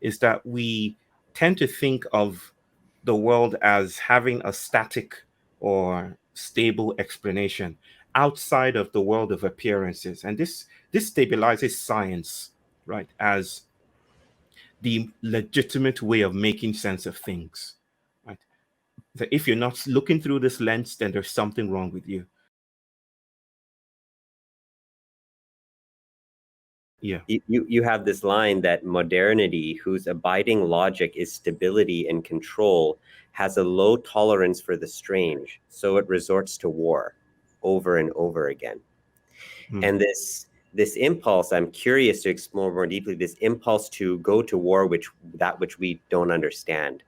is that we tend to think of the world as having a static or stable explanation outside of the world of appearances. And this stabilizes science, right, as the legitimate way of making sense of things, right? So if you're not looking through this lens, then there's something wrong with you. Yeah. You have this line that modernity, whose abiding logic is stability and control, has a low tolerance for the strange, so it resorts to war over and over again. And this impulse, I'm curious to explore more deeply, this impulse to go to war, which we don't understand.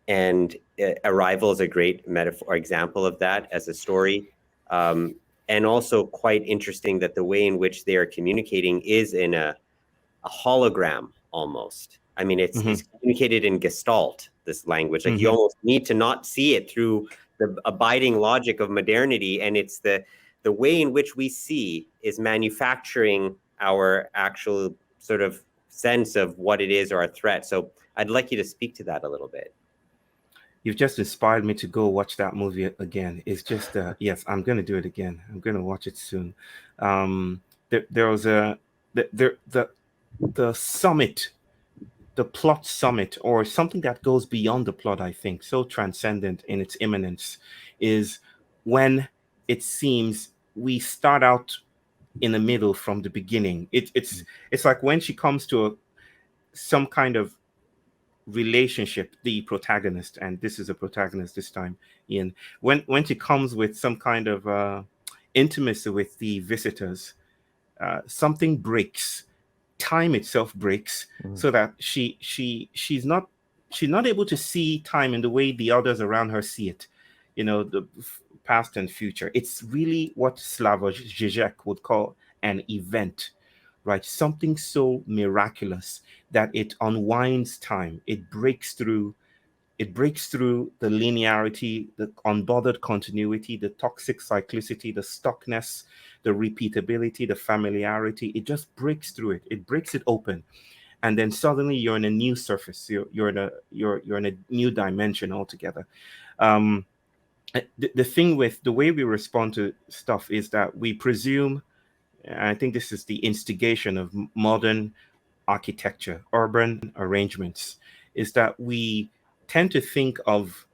And Arrival is a great metaphor example of that as a story. And also quite interesting that the way in which they are communicating is in a hologram almost. I mean, it's communicated in Gestalt, this language. Like you almost need to not see it through the abiding logic of modernity. And it's the way in which we see is manufacturing our actual sort of sense of what it is or a threat. So I'd like you to speak to that a little bit. You've just inspired me to go watch that movie again. It's just, yes, I'm going to do it again. I'm going to watch it soon. There was the summit, the plot summit, or something that goes beyond the plot, I think, so transcendent in its immanence, is when it seems we start out in the middle from the beginning. It's like when she comes to some kind of relationship, the protagonist, and this is a protagonist this time, Ian, when she comes with some kind of intimacy with the visitors, something breaks. Time itself breaks, so that she's not able to see time in the way the others around her see it, the past and future. It's really what Slavoj Žižek would call an event, right? Something so miraculous that it unwinds time. It breaks through the linearity, the unbothered continuity, the toxic cyclicity, the stuckness, the repeatability, the familiarity. It just breaks through it. It breaks it open, and then suddenly you're in a new surface. You're in a new dimension altogether. The thing with the way we respond to stuff is that we presume. I think this is the instigation of modern architecture, urban arrangements, is that we tend to think of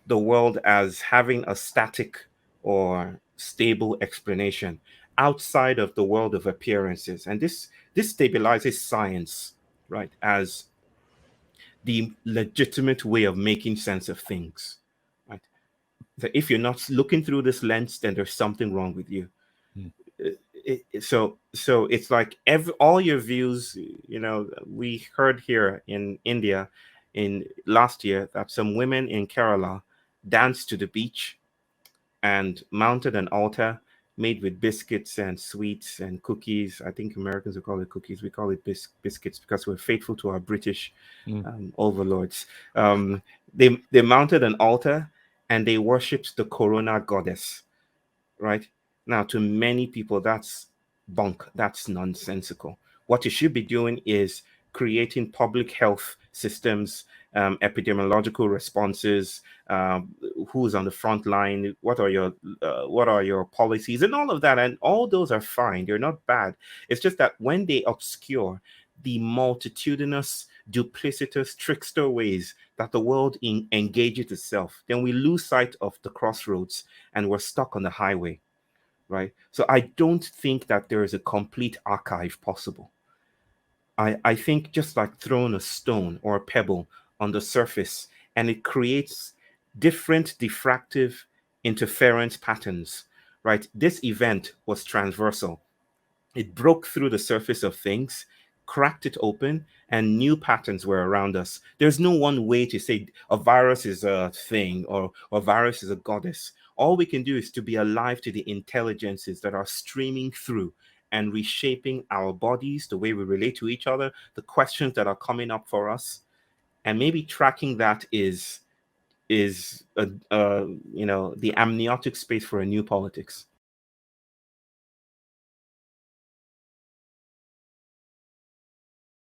the world as having a static or stable explanation outside of the world of appearances. And this stabilizes science, right, as the legitimate way of making sense of things, right? So if you're not looking through this lens, then there's something wrong with you. So it's like all your views, we heard here in India in last year that some women in Kerala danced to the beach and mounted an altar made with biscuits and sweets and cookies. I think Americans will call it cookies. We call it biscuits because we're faithful to our British overlords. They mounted an altar and they worshipped the Corona goddess, right? Now, to many people, that's bunk. That's nonsensical. What you should be doing is creating public health systems, epidemiological responses, who's on the front line, what are your policies, and all of that. And all those are fine. They're not bad. It's just that when they obscure the multitudinous, duplicitous, trickster ways that the world engages itself, then we lose sight of the crossroads and we're stuck on the highway, right? So I don't think that there is a complete archive possible. I think just like throwing a stone or a pebble on the surface, and it creates different diffractive interference patterns, right? This event was transversal. It broke through the surface of things, cracked it open, and new patterns were around us. There's no one way to say a virus is a thing or a virus is a goddess. All we can do is to be alive to the intelligences that are streaming through and reshaping our bodies, the way we relate to each other, the questions that are coming up for us. And maybe tracking that is the amniotic space for a new politics.